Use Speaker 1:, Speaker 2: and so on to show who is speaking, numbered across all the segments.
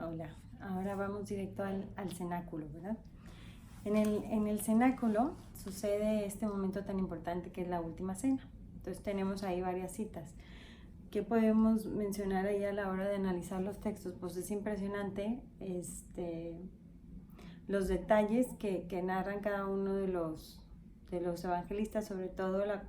Speaker 1: Hola, ahora vamos directo al cenáculo, ¿verdad? En el cenáculo sucede este momento tan importante que es la última cena. Entonces tenemos ahí varias citas. ¿Qué podemos mencionar ahí a la hora de analizar los textos? Pues es impresionante los detalles que narran cada uno de los evangelistas, sobre todo la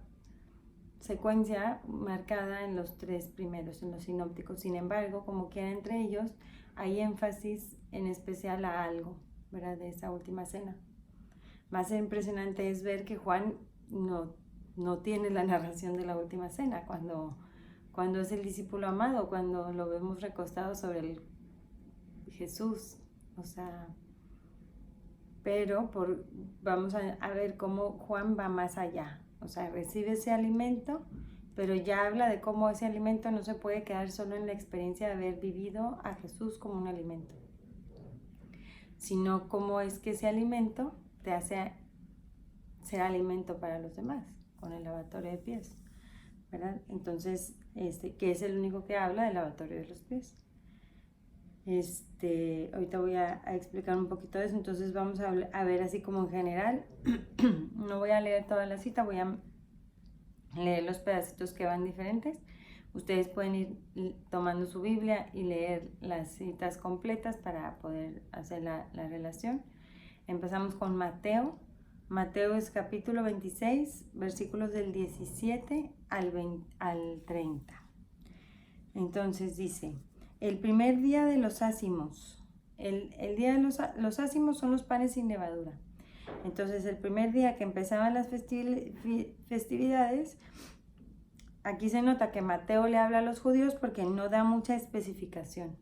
Speaker 1: secuencia marcada en los tres primeros, en los sinópticos. Sin embargo, como quiera entre ellos, hay énfasis en especial a algo, ¿verdad? De esa última cena. Más impresionante es ver que Juan no tiene la narración de la última cena, cuando es el discípulo amado, cuando lo vemos recostado sobre el Jesús, o sea, pero vamos a ver cómo Juan va más allá, o sea, recibe ese alimento, pero ya habla de cómo ese alimento no se puede quedar solo en la experiencia de haber vivido a Jesús como un alimento, sino cómo es que ese alimento te hace ser alimento para los demás, con el lavatorio de pies, ¿verdad? Entonces, que es el único que habla del lavatorio de los pies. Ahorita voy a explicar un poquito de eso, entonces vamos a ver así como en general. No voy a leer toda la cita, voy a leer los pedacitos que van diferentes. Ustedes pueden ir tomando su Biblia y leer las citas completas para poder hacer la relación. Empezamos con Mateo. Mateo es capítulo 26, versículos del 17 al 30. Entonces dice: el primer día de los ácimos. El día de los ácimos son los panes sin levadura. Entonces el primer día que empezaban las festividades, aquí se nota que Mateo le habla a los judíos porque no da mucha especificación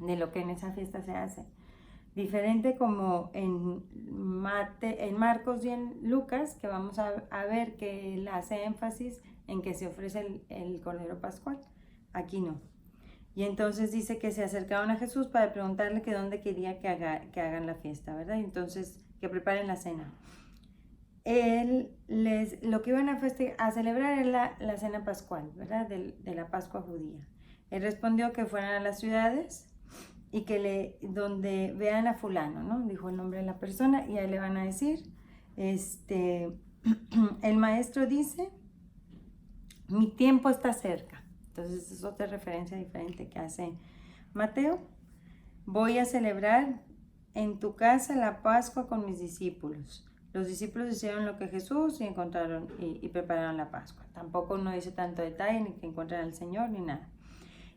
Speaker 1: de lo que en esa fiesta se hace. Diferente como en Marcos y en Lucas, que vamos a ver que él hace énfasis en que se ofrece el Cordero Pascual. Aquí no. Y entonces dice que se acercaron a Jesús para preguntarle que dónde quería que hagan la fiesta, ¿verdad? Entonces, que preparen la cena. Lo que iban a celebrar era la cena pascual, ¿verdad? De la Pascua judía. Él respondió que fueran a las ciudades y que donde vean a fulano, ¿no? Dijo el nombre de la persona y ahí le van a decir, el maestro dice, mi tiempo está cerca. Entonces es otra referencia diferente que hace Mateo. Voy a celebrar en tu casa la Pascua con mis discípulos. Los discípulos hicieron lo que Jesús y encontraron y prepararon la Pascua. Tampoco no dice tanto detalle ni que encontraran al Señor ni nada.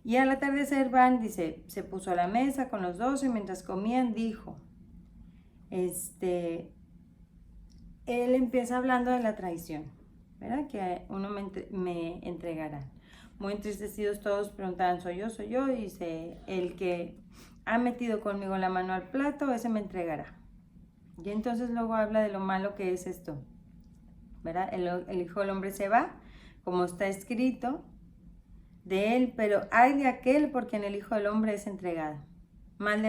Speaker 1: Y al atardecer dice, se puso a la mesa con los 12 mientras comían, dijo, él empieza hablando de la traición, ¿verdad? Que uno me entregará. Muy entristecidos todos preguntaban, ¿soy yo? Y dice, el que ha metido conmigo la mano al plato, ese me entregará. Y entonces luego habla de lo malo que es esto, ¿verdad? El Hijo del Hombre se va, como está escrito de él, pero hay de aquel por quien el Hijo del Hombre es entregado. Más le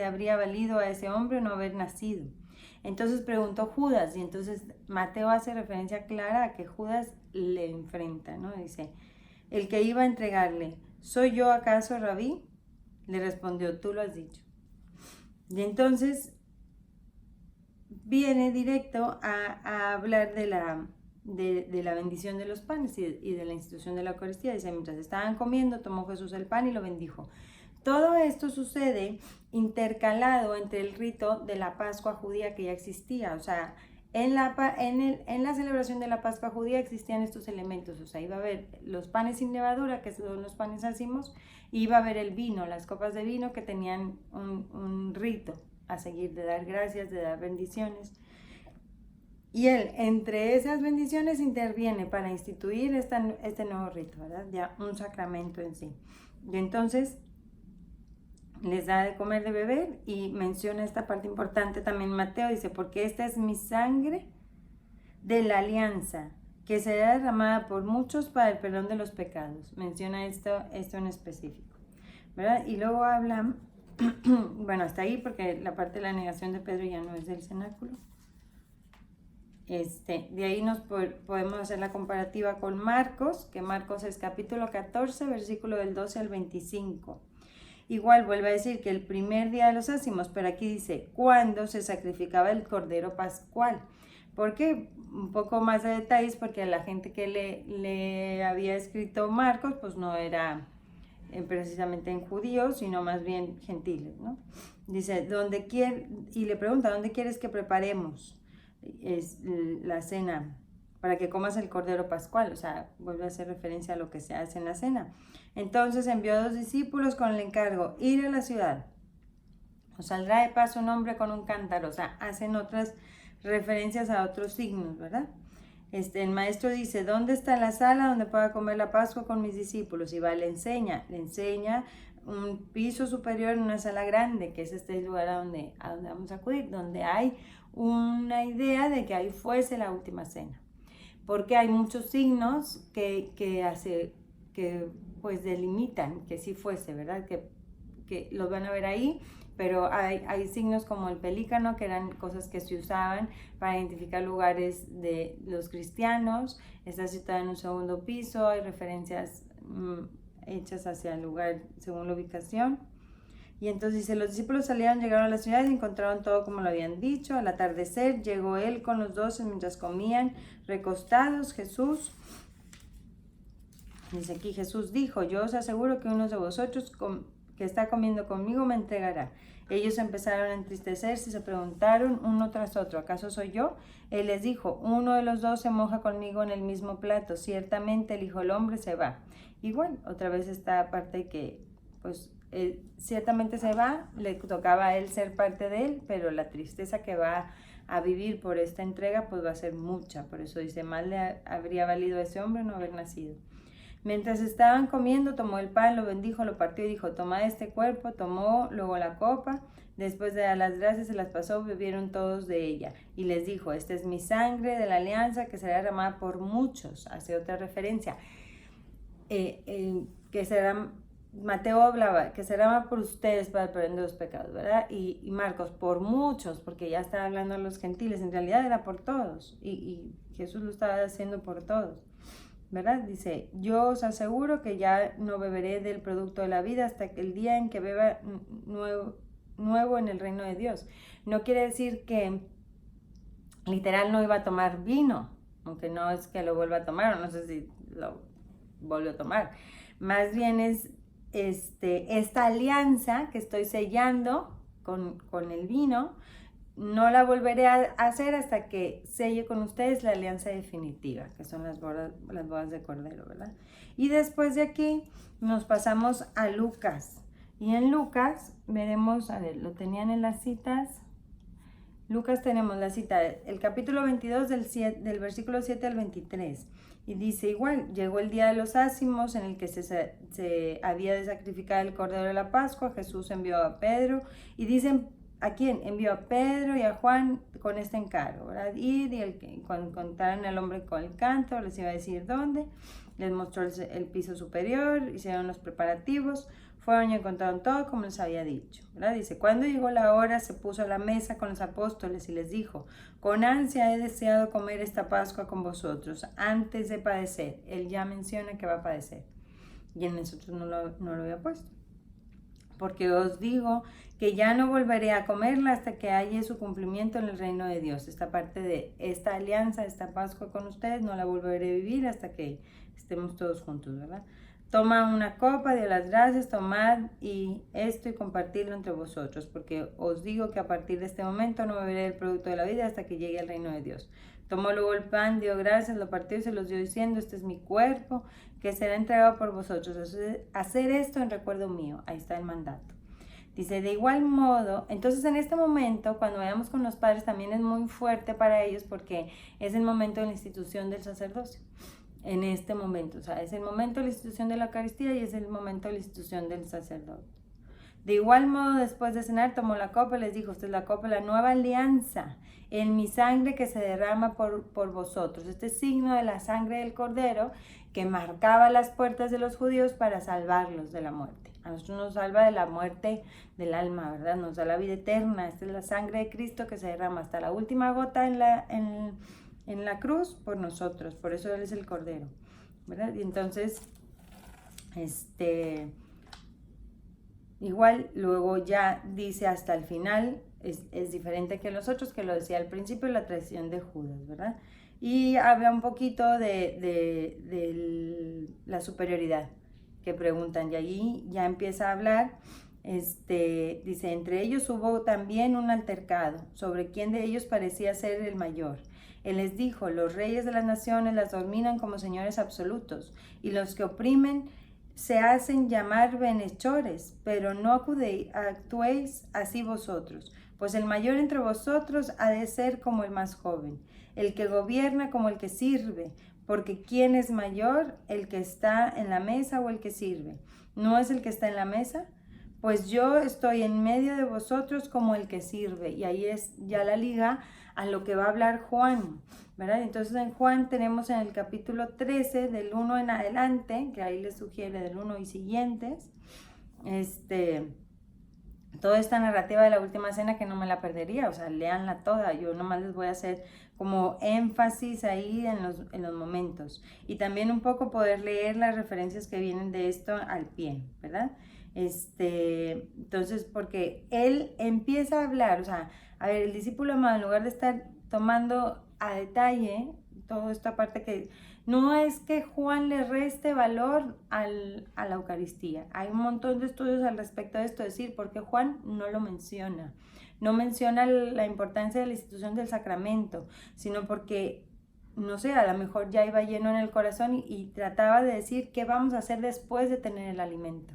Speaker 1: habría valido a ese hombre no haber nacido. Entonces preguntó Judas, y entonces Mateo hace referencia clara a que Judas le enfrenta, ¿no? Dice, el que iba a entregarle, ¿soy yo acaso, Rabí? Le respondió, tú lo has dicho. Y entonces viene directo a hablar de la bendición de los panes y de la institución de la Eucaristía. Dice, mientras estaban comiendo, tomó Jesús el pan y lo bendijo. Todo esto sucede intercalado entre el rito de la Pascua judía que ya existía, o sea, en la celebración de la Pascua judía existían estos elementos, o sea, iba a haber los panes sin levadura, que son los panes ácimos, y iba a haber el vino, las copas de vino que tenían un rito a seguir, de dar gracias, de dar bendiciones. Y él, entre esas bendiciones, interviene para instituir este nuevo rito, ¿verdad? Ya un sacramento en sí. Y entonces les da de comer, de beber, y menciona esta parte importante también Mateo, dice, porque esta es mi sangre de la alianza, que será derramada por muchos para el perdón de los pecados. Menciona esto en específico, ¿verdad? Y luego habla, bueno, hasta ahí, porque la parte de la negación de Pedro ya no es del cenáculo. De ahí podemos hacer la comparativa con Marcos, que Marcos es capítulo 14, versículo del 12 al 25. Igual vuelve a decir que el primer día de los ácimos, pero aquí dice, cuando se sacrificaba el cordero pascual. ¿Por qué? Un poco más de detalles, porque la gente que le había escrito Marcos, pues no era precisamente en judíos, sino más bien gentiles, ¿no? Dice, y le pregunta, ¿dónde quieres que preparemos la cena para que comas el cordero pascual? O sea, vuelve a hacer referencia a lo que se hace en la cena. Entonces envió 2 discípulos con el encargo, ir a la ciudad. Os saldrá de paso un hombre con un cántaro. O sea, hacen otras referencias a otros signos, ¿verdad? El maestro dice, ¿dónde está la sala donde pueda comer la Pascua con mis discípulos? Y va, le enseña un piso superior en una sala grande, que es este lugar a donde vamos a acudir, donde hay una idea de que ahí fuese la última cena. Porque hay muchos signos que pues delimitan que sí fuese, ¿verdad? Que los van a ver ahí, pero hay signos como el pelícano, que eran cosas que se usaban para identificar lugares de los cristianos. Está situada en un segundo piso, hay referencias hechas hacia el lugar según la ubicación. Y entonces dice, los discípulos llegaron a la ciudad y encontraron todo como lo habían dicho. Al atardecer llegó él con los 12 mientras comían recostados. Jesús, dice aquí, Jesús dijo, yo os aseguro que uno de vosotros que está comiendo conmigo me entregará. Ellos empezaron a entristecerse y se preguntaron uno tras otro, ¿acaso soy yo? Él les dijo, uno de los 2 se moja conmigo en el mismo plato, ciertamente el Hijo del Hombre se va. Igual, otra vez esta parte que, pues, ciertamente se va, le tocaba a él ser parte de él, pero la tristeza que va a vivir por esta entrega, pues va a ser mucha. Por eso dice, más le habría valido a ese hombre no haber nacido. Mientras estaban comiendo, tomó el pan, lo bendijo, lo partió y dijo, tomad este cuerpo, tomó luego la copa, después de dar las gracias se las pasó, bebieron todos de ella. Y les dijo, esta es mi sangre de la alianza que será derramada por muchos. Hace otra referencia, que será, Mateo hablaba, que será por ustedes para el perdón de los pecados, ¿verdad? Y Marcos, por muchos, porque ya estaba hablando a los gentiles, en realidad era por todos, y Jesús lo estaba haciendo por todos. ¿Verdad? Dice, yo os aseguro que ya no beberé del producto de la vida hasta que el día en que beba nuevo en el reino de Dios. No quiere decir que literal no iba a tomar vino, aunque no es que lo vuelva a tomar, o no sé si lo volvió a tomar. Más bien es esta alianza que estoy sellando con el vino, no la volveré a hacer hasta que selle con ustedes la alianza definitiva, que son las bodas de Cordero, ¿verdad? Y después de aquí nos pasamos a Lucas. Y en Lucas veremos, a ver, lo tenían en las citas. Lucas tenemos la cita, el capítulo 22 del versículo 7 al 23. Y dice igual, llegó el día de los ácimos en el que se había de sacrificar el Cordero de la Pascua. Jesús envió a Pedro y dicen, ¿a quién? Envió a Pedro y a Juan con este encargo, ¿verdad? Y cuando encontraron al hombre con el canto, les iba a decir dónde, les mostró el piso superior, hicieron los preparativos, fueron y encontraron todo como les había dicho, ¿verdad? Dice, cuando llegó la hora, se puso a la mesa con los apóstoles y les dijo, con ansia he deseado comer esta Pascua con vosotros antes de padecer. Él ya menciona que va a padecer, y en nosotros no lo había puesto. Porque os digo que ya no volveré a comerla hasta que haya su cumplimiento en el reino de Dios. Esta parte de esta alianza, esta Pascua con ustedes, no la volveré a vivir hasta que estemos todos juntos, ¿verdad? Toma una copa, dio las gracias, tomad y compartirlo entre vosotros, porque os digo que a partir de este momento no beberé el producto de la vida hasta que llegue al reino de Dios. Tomó luego el pan, dio gracias, lo partió y se los dio diciendo, este es mi cuerpo, que será entregado por vosotros. Hacer esto en recuerdo mío. Ahí está el mandato. Dice, de igual modo, entonces en este momento, cuando vayamos con los padres, también es muy fuerte para ellos porque es el momento de la institución del sacerdocio. En este momento, o sea, es el momento de la institución de la Eucaristía y es el momento de la institución del sacerdote. De igual modo, después de cenar, tomó la copa y les dijo, esta es la copa de la nueva alianza, en mi sangre que se derrama por vosotros. Este es signo de la sangre del Cordero que marcaba las puertas de los judíos para salvarlos de la muerte. A nosotros nos salva de la muerte del alma, ¿verdad? Nos da la vida eterna. Esta es la sangre de Cristo que se derrama hasta la última gota en la cruz por nosotros. Por eso Él es el Cordero, ¿verdad? Y entonces, Igual, luego ya dice hasta el final, es diferente que los otros, que lo decía al principio, la traición de Judas, ¿verdad? Y habla un poquito de la superioridad que preguntan, y allí ya empieza a hablar. Dice, entre ellos hubo también un altercado sobre quién de ellos parecía ser el mayor. Él les dijo, los reyes de las naciones las dominan como señores absolutos, y los que oprimen se hacen llamar benhechores, pero no actuéis así vosotros, pues el mayor entre vosotros ha de ser como el más joven, el que gobierna como el que sirve, porque ¿quién es mayor, el que está en la mesa o el que sirve? ¿No es el que está en la mesa? Pues yo estoy en medio de vosotros como el que sirve. Y ahí es ya la liga a lo que va a hablar Juan, ¿verdad? Entonces en Juan tenemos en el capítulo 13, del 1 en adelante, que ahí les sugiere del 1 y siguientes, toda esta narrativa de la última cena, que no me la perdería, o sea, léanla toda, yo nomás les voy a hacer como énfasis ahí en los momentos, y también un poco poder leer las referencias que vienen de esto al pie, ¿verdad? Entonces, porque él empieza a hablar, o sea, a ver, el discípulo amado, en lugar de estar tomando a detalle toda esta parte, que no es que Juan le reste valor a la Eucaristía. Hay un montón de estudios al respecto de esto, es decir, porque Juan no lo menciona. No menciona la importancia de la institución del sacramento, sino porque, no sé, a lo mejor ya iba lleno en el corazón y trataba de decir qué vamos a hacer después de tener el alimento.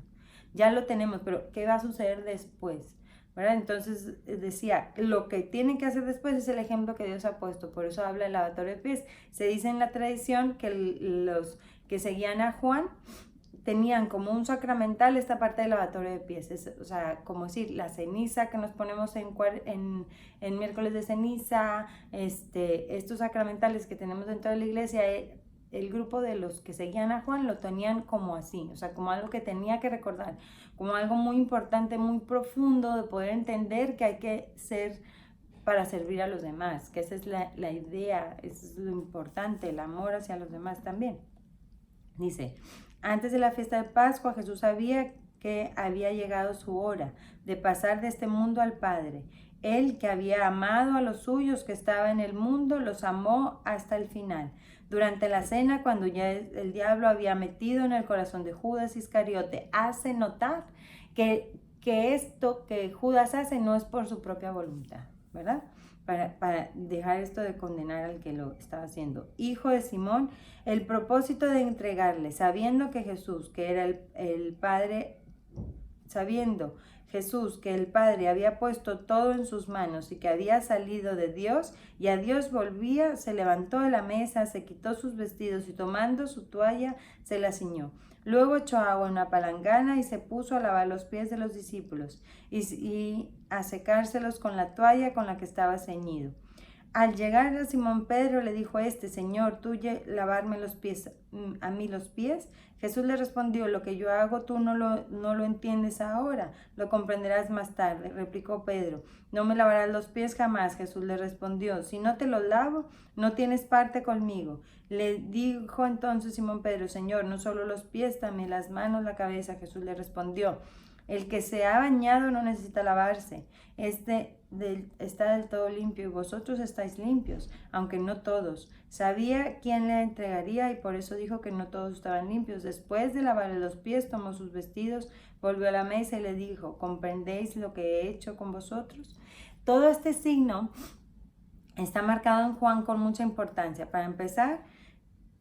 Speaker 1: Ya lo tenemos, pero ¿qué va a suceder después? ¿Verdad? Entonces decía, lo que tienen que hacer después es el ejemplo que Dios ha puesto, por eso habla del lavatorio de pies. Se dice en la tradición que los que seguían a Juan tenían como un sacramental esta parte del lavatorio de pies, o sea, como decir, la ceniza que nos ponemos en miércoles de ceniza, estos sacramentales que tenemos dentro de la iglesia, el grupo de los que seguían a Juan lo tenían como así, o sea, como algo que tenía que recordar, como algo muy importante, muy profundo, de poder entender que hay que ser para servir a los demás, que esa es la idea, eso es lo importante, el amor hacia los demás también. Dice, antes de la fiesta de Pascua, Jesús sabía que había llegado su hora de pasar de este mundo al Padre. Él, que había amado a los suyos que estaban en el mundo, los amó hasta el final. Durante la cena, cuando ya el diablo había metido en el corazón de Judas Iscariote, hace notar que esto que Judas hace no es por su propia voluntad, ¿verdad? Para dejar esto de condenar al que lo estaba haciendo. Hijo de Simón, el propósito de entregarle, sabiendo que Jesús, que era el Padre, sabiendo Jesús que el Padre había puesto todo en sus manos y que había salido de Dios y a Dios volvía, se levantó de la mesa, se quitó sus vestidos y tomando su toalla se la ciñó. Luego echó agua en una palangana y se puso a lavar los pies de los discípulos y a secárselos con la toalla con la que estaba ceñido. Al llegar a Simón Pedro le dijo Señor, ¿tú lavarme los pies, a mí los pies? Jesús le respondió, lo que yo hago tú no lo entiendes ahora, lo comprenderás más tarde. Replicó Pedro, no me lavarás los pies jamás. Jesús le respondió, si no te los lavo, no tienes parte conmigo. Le dijo entonces Simón Pedro, Señor, no solo los pies, también las manos, la cabeza. Jesús le respondió, el que se ha bañado no necesita lavarse, está del todo limpio y vosotros estáis limpios, aunque no todos. Sabía quién le entregaría y por eso dijo que no todos estaban limpios. Después de lavarle los pies, tomó sus vestidos, volvió a la mesa y le dijo, ¿comprendéis lo que he hecho con vosotros? Todo este signo está marcado en Juan con mucha importancia. Para empezar,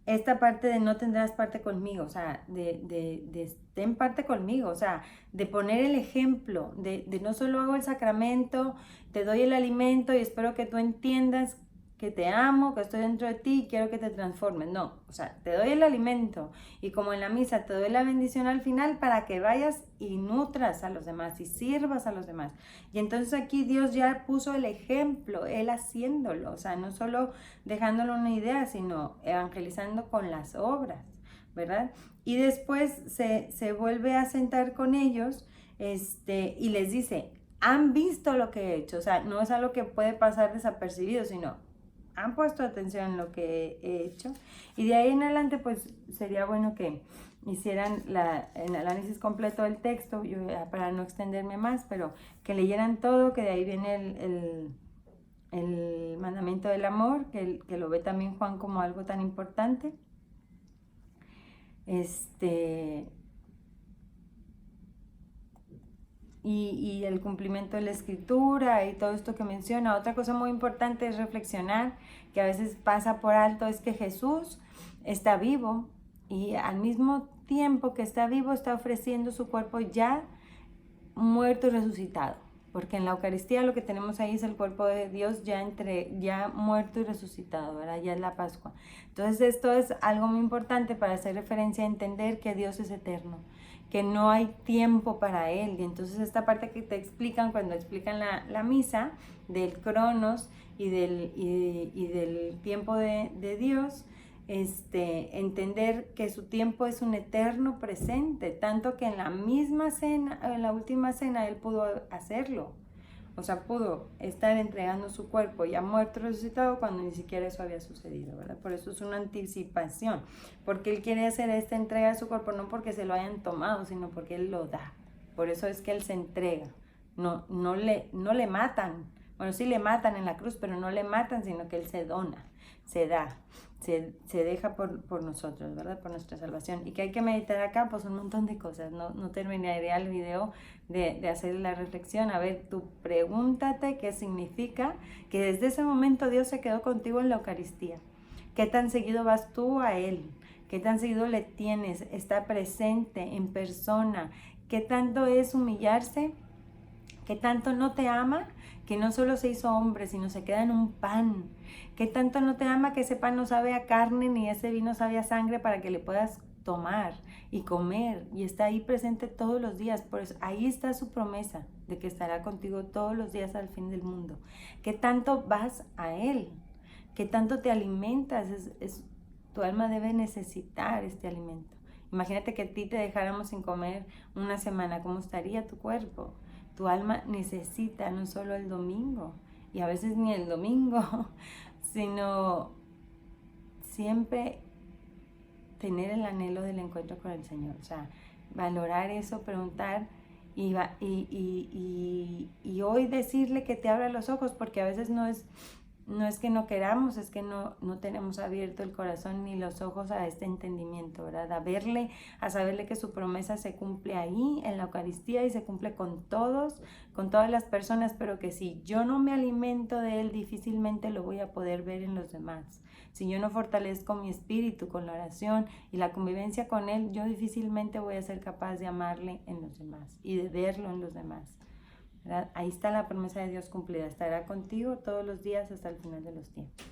Speaker 1: esta parte de no tendrás parte conmigo, o sea, de ten parte conmigo, o sea, de poner el ejemplo, de no solo hago el sacramento, te doy el alimento y espero que tú entiendas que te amo, que estoy dentro de ti y quiero que te transformes. No, o sea, te doy el alimento y como en la misa te doy la bendición al final para que vayas y nutras a los demás y sirvas a los demás. Y entonces aquí Dios ya puso el ejemplo, Él haciéndolo, o sea, no solo dejándolo una idea, sino evangelizando con las obras, ¿verdad? Y después se vuelve a sentar con ellos y les dice, han visto lo que he hecho, o sea, no es algo que puede pasar desapercibido, sino han puesto atención en lo que he hecho. Y de ahí en adelante, pues sería bueno que hicieran el análisis completo del texto, yo, para no extenderme más, pero que leyeran todo, que de ahí viene el mandamiento del amor, que lo ve también Juan como algo tan importante. Y el cumplimiento de la escritura y todo esto que menciona. Otra cosa muy importante es reflexionar, que a veces pasa por alto, es que Jesús está vivo y al mismo tiempo que está vivo está ofreciendo su cuerpo ya muerto y resucitado. Porque en la Eucaristía lo que tenemos ahí es el cuerpo de Dios ya muerto y resucitado, ¿verdad? Ya es la Pascua. Entonces esto es algo muy importante para hacer referencia a entender que Dios es eterno, que no hay tiempo para Él. Y entonces esta parte que te explican cuando explican la misa del cronos y del tiempo de Dios, entender que su tiempo es un eterno presente, tanto que en la misma cena, en la última cena, Él pudo hacerlo. O sea, pudo estar entregando su cuerpo ya muerto, resucitado, cuando ni siquiera eso había sucedido, ¿verdad? Por eso es una anticipación, porque Él quiere hacer esta entrega de su cuerpo, no porque se lo hayan tomado, sino porque Él lo da. Por eso es que Él se entrega, no le matan. Bueno, sí le matan en la cruz, pero no le matan, sino que Él se dona, se da, se deja por nosotros, ¿verdad? Por nuestra salvación. ¿Y que hay que meditar acá? Pues un montón de cosas. No terminaría el video de hacer la reflexión. A ver, tú pregúntate qué significa que desde ese momento Dios se quedó contigo en la Eucaristía. ¿Qué tan seguido vas tú a Él? ¿Qué tan seguido le tienes? ¿Está presente en persona? ¿Qué tanto es humillarse? ¿Qué tanto no te ama? Que no solo se hizo hombre, sino se queda en un pan. ¿Qué tanto no te ama que ese pan no sabe a carne ni ese vino sabe a sangre para que le puedas tomar y comer? Y está ahí presente todos los días. Por eso ahí está su promesa de que estará contigo todos los días al fin del mundo. ¿Qué tanto vas a Él? ¿Qué tanto te alimentas? Tu alma debe necesitar este alimento. Imagínate que a ti te dejáramos sin comer una semana. ¿Cómo estaría tu cuerpo? Tu alma necesita no solo el domingo, y a veces ni el domingo, sino siempre tener el anhelo del encuentro con el Señor. O sea, valorar eso, preguntar y hoy decirle que te abra los ojos, porque a veces no es que no queramos, es que no tenemos abierto el corazón ni los ojos a este entendimiento, ¿verdad? A verle, a saberle que su promesa se cumple ahí en la Eucaristía y se cumple con todas las personas, pero que si yo no me alimento de Él, difícilmente lo voy a poder ver en los demás. Si yo no fortalezco mi espíritu con la oración y la convivencia con Él, yo difícilmente voy a ser capaz de amarle en los demás y de verlo en los demás. ¿Verdad? Ahí está la promesa de Dios cumplida, estará contigo todos los días hasta el final de los tiempos.